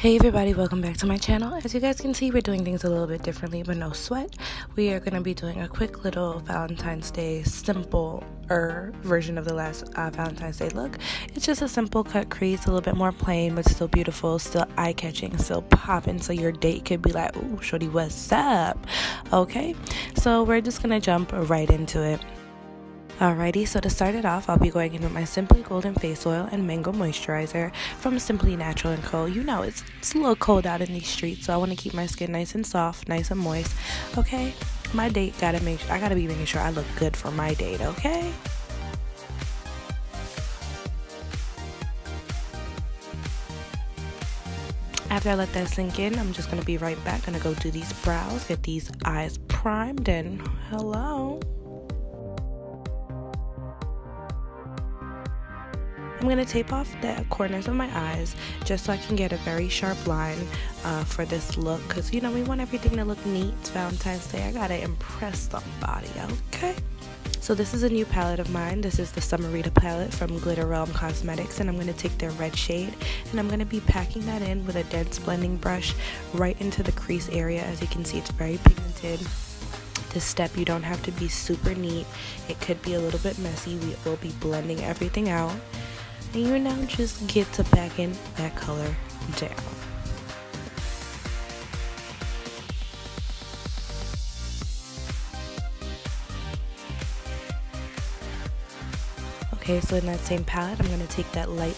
Hey everybody, welcome back to my channel. As you guys can see, we're doing things a little bit differently, but no sweat. We are going to be doing a quick little Valentine's Day simple version of the last Valentine's Day look. It's just a simple cut crease, a little bit more plain, but still beautiful, still eye-catching, still popping, so your date could be like, ooh, shorty, what's up? Okay, so we're just going to jump right into it. Alrighty, so to start it off, I'll be going in with my Simply Golden Face Oil and Mango Moisturizer from Simply Natural & Co. You know, it's a little cold out in these streets, so I want to keep my skin nice and soft, nice and moist, okay? My date I gotta be making sure I look good for my date, okay? After I let that sink in, I'm just gonna be right back. Gonna go do these brows, get these eyes primed, and hello. I'm going to tape off the corners of my eyes just so I can get a very sharp line for this look, because you know we want everything to look neat. It's Valentine's Day, I gotta impress somebody, okay? So this is a new palette of mine. This is the Summerita palette from Glitter Realm Cosmetics, and I'm going to take their red shade and I'm going to be packing that in with a dense blending brush right into the crease area. As you can see, it's very pigmented. This step, you don't have to be super neat. It could be a little bit messy. We will be blending everything out. And you now just get to packing that color down. Okay, so in that same palette, I'm going to take that light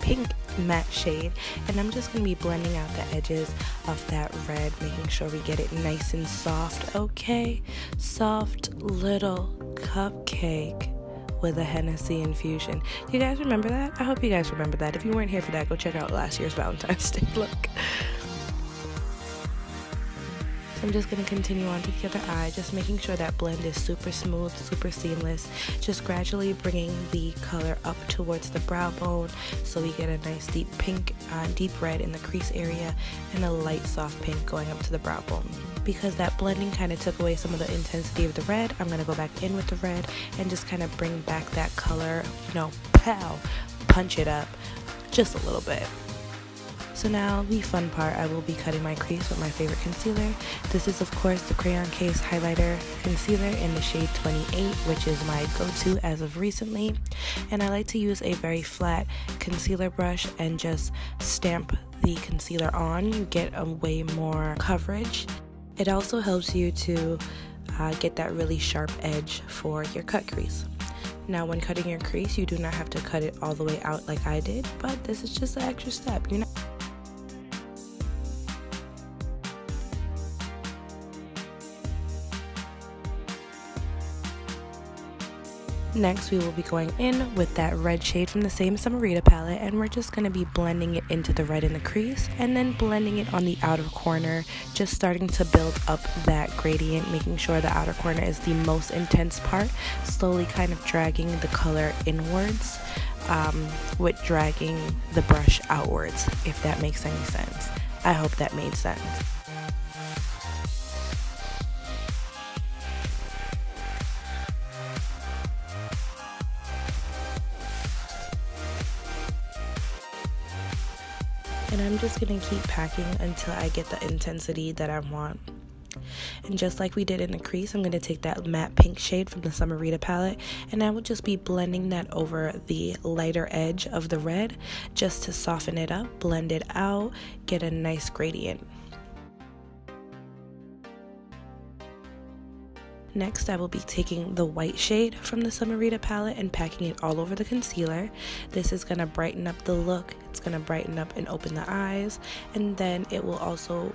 pink matte shade, and I'm just going to be blending out the edges of that red, making sure we get it nice and soft, okay? Soft little cupcake with a Hennessy infusion. You guys remember that? I hope you guys remember that. If you weren't here for that, go check out last year's Valentine's Day look. So I'm just going to continue on to the other eye, just making sure that blend is super smooth, super seamless. Just gradually bringing the color up towards the brow bone so we get a nice deep pink, deep red in the crease area, and a light soft pink going up to the brow bone. Because that blending kind of took away some of the intensity of the red, I'm going to go back in with the red and just kind of bring back that color, you know, pow, punch it up just a little bit. So now the fun part, I will be cutting my crease with my favorite concealer. This is of course the Crayon Case Highlighter Concealer in the shade 28, which is my go-to as of recently. And I like to use a very flat concealer brush and just stamp the concealer on. You get a way more coverage. It also helps you to get that really sharp edge for your cut crease. Now when cutting your crease, you do not have to cut it all the way out like I did, but this is just an extra step, you know. Next, we will be going in with that red shade from the same Summerita palette, and we're just going to be blending it into the red in the crease and then blending it on the outer corner, just starting to build up that gradient, making sure the outer corner is the most intense part, slowly kind of dragging the color inwards with dragging the brush outwards, if that makes any sense. I hope that made sense. And I'm just going to keep packing until I get the intensity that I want. And just like we did in the crease, I'm going to take that matte pink shade from the Summerita palette, and I will just be blending that over the lighter edge of the red just to soften it up, blend it out, get a nice gradient. Next, I will be taking the white shade from the Summerita palette and packing it all over the concealer. This is going to brighten up the look. It's going to brighten up and open the eyes, and then it will also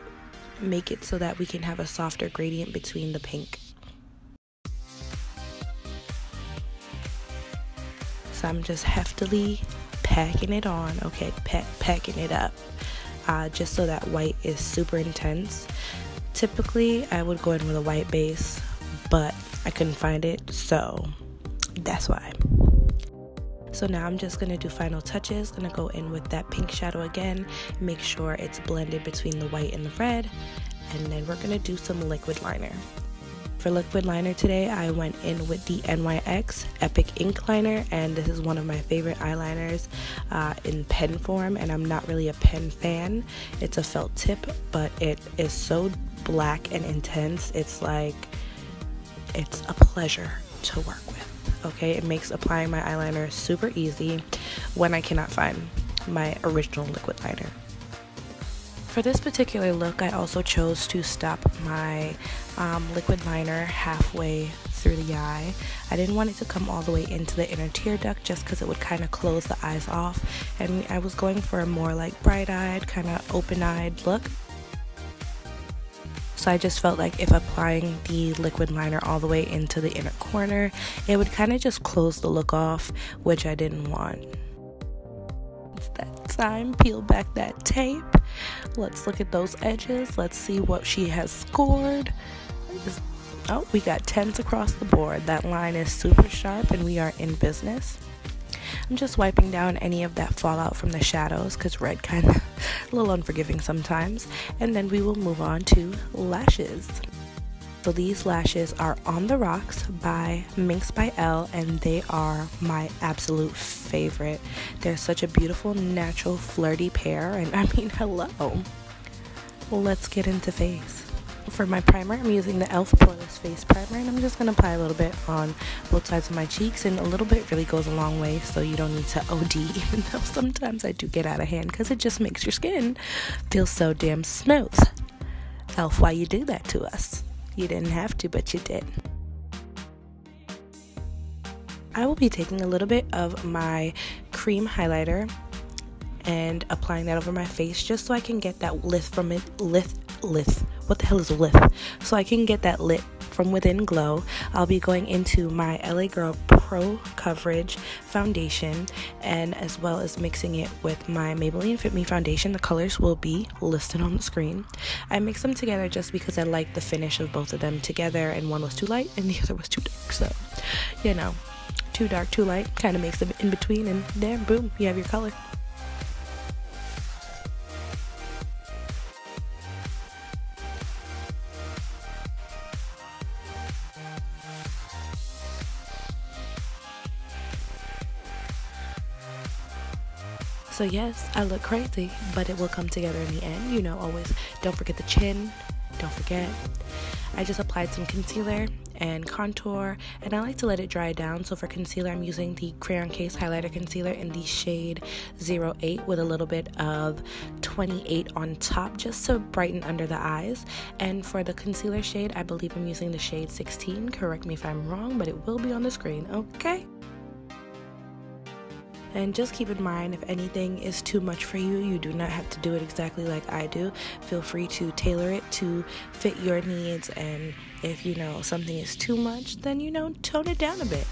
make it so that we can have a softer gradient between the pink. So I'm just heftily packing it on, okay, packing it up, just so that white is super intense. Typically, I would go in with a white base, but I couldn't find it, so that's why. So now I'm just going to do final touches. Going to go in with that pink shadow again, make sure it's blended between the white and the red, and then we're going to do some liquid liner. For liquid liner today, I went in with the NYX Epic Ink Liner, and this is one of my favorite eyeliners in pen form, and I'm not really a pen fan. It's a felt tip, but it is so black and intense. It's like, it's a pleasure to work with, okay? It makes applying my eyeliner super easy when I cannot find my original liquid liner. For this particular look, I also chose to stop my liquid liner halfway through the eye. I didn't want it to come all the way into the inner tear duct just because it would kind of close the eyes off, and I was going for a more like bright-eyed, kind of open-eyed look. So I just felt like if applying the liquid liner all the way into the inner corner, it would kind of just close the look off, which I didn't want. It's that time, peel back that tape. Let's look at those edges. Let's see what she has scored. Oh, we got 10s across the board. That line is super sharp and we are in business. I'm just wiping down any of that fallout from the shadows because red kind of a little unforgiving sometimes. And then we will move on to lashes. So these lashes are On the Rocks by Minks by Elle, and they are my absolute favorite. They're such a beautiful, natural, flirty pair, and I mean, hello. Well, let's get into face. For my primer, I'm using the Elle Poreless Face Primer, and I'm just going to apply a little bit on both sides of my cheeks, and a little bit really goes a long way, so you don't need to OD, even though sometimes I do get out of hand because it just makes your skin feel so damn smooth. Elle, why you do that to us? You didn't have to, but you did. I will be taking a little bit of my cream highlighter and applying that over my face just so I can get that lift from it. What the hell is a lift? So I can get that lit from within glow. I'll be going into my LA Girl Pro Coverage foundation, and as well as mixing it with my Maybelline Fit Me foundation. The colors will be listed on the screen. I mixed them together just because I liked the finish of both of them together, and one was too light and the other was too dark. So, you know, too dark, too light kind of makes them in between, and there, boom, you have your color. So yes, I look crazy, but it will come together in the end. You know, always don't forget the chin, don't forget. I just applied some concealer and contour, and I like to let it dry down. So for concealer, I'm using the Crayon Case Highlighter Concealer in the shade 08 with a little bit of 28 on top just to brighten under the eyes. And for the concealer shade, I believe I'm using the shade 16. Correct me if I'm wrong, but it will be on the screen, okay? And just keep in mind, if anything is too much for you, you do not have to do it exactly like I do. Feel free to tailor it to fit your needs, and if you know something is too much, then you know, tone it down a bit.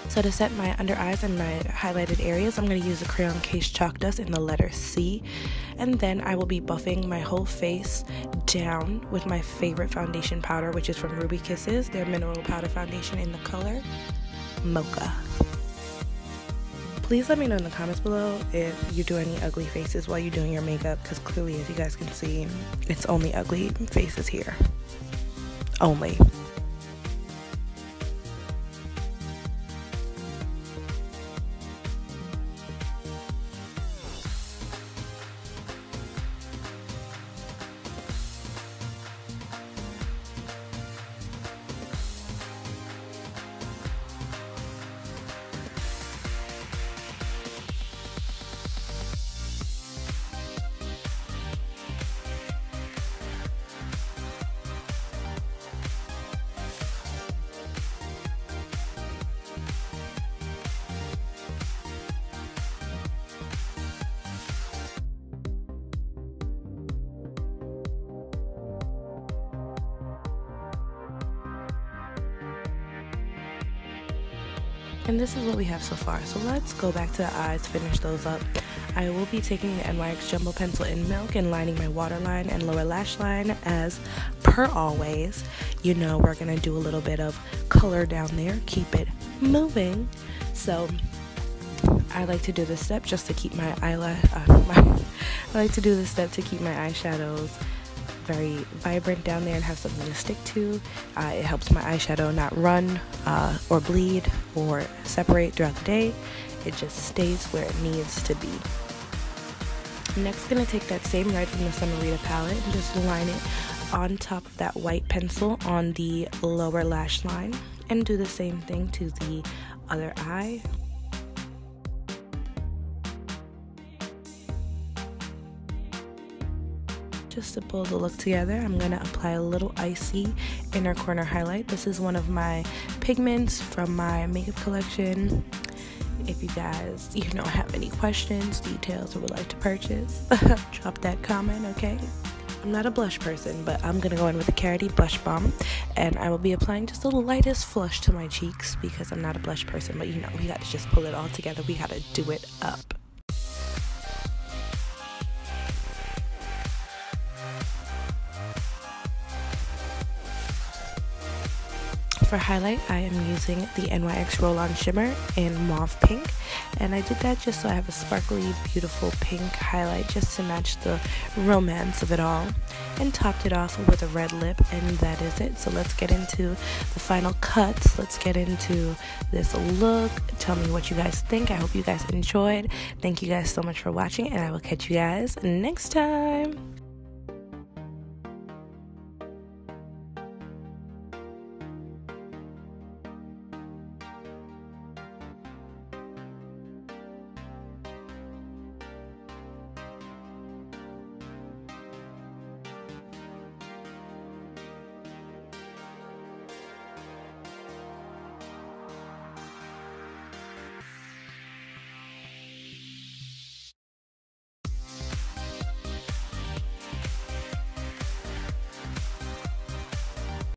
So to set my under eyes and my highlighted areas, I'm going to use the Crayon Case Chalk Dust in the letter C. And then I will be buffing my whole face down with my favorite foundation powder, which is from Ruby Kisses, their mineral powder foundation in the color Mocha. Please let me know in the comments below if you do any ugly faces while you're doing your makeup, because clearly, as you guys can see, it's only ugly faces here. Only. And this is what we have so far. So let's go back to the eyes, finish those up. I will be taking the NYX Jumbo Pencil in Milk and lining my waterline and lower lash line as per always. You know, we're gonna do a little bit of color down there, keep it moving. So I like to do this step just to keep my I like to do this step to keep my eyeshadows very vibrant down there and have something to stick to. It helps my eyeshadow not run or bleed or separate throughout the day. It just stays where it needs to be. Next, gonna take that same red from the Summerita palette and just line it on top of that white pencil on the lower lash line, and do the same thing to the other eye. Just to pull the look together, I'm gonna apply a little icy inner corner highlight. This is one of my pigments from my makeup collection. If you guys, have any questions, details, or would like to purchase, drop that comment, okay? I'm not a blush person, but I'm gonna go in with a Carity blush balm, and I will be applying just the lightest flush to my cheeks because I'm not a blush person, but we gotta just pull it all together. We gotta do it up. For highlight, I am using the NYX Roll-On Shimmer in Mauve Pink, and I did that just so I have a sparkly, beautiful pink highlight just to match the romance of it all, and topped it off with a red lip, and that is it. So let's get into the final cuts. Let's get into this look. Tell me what you guys think. I hope you guys enjoyed. Thank you guys so much for watching, and I will catch you guys next time.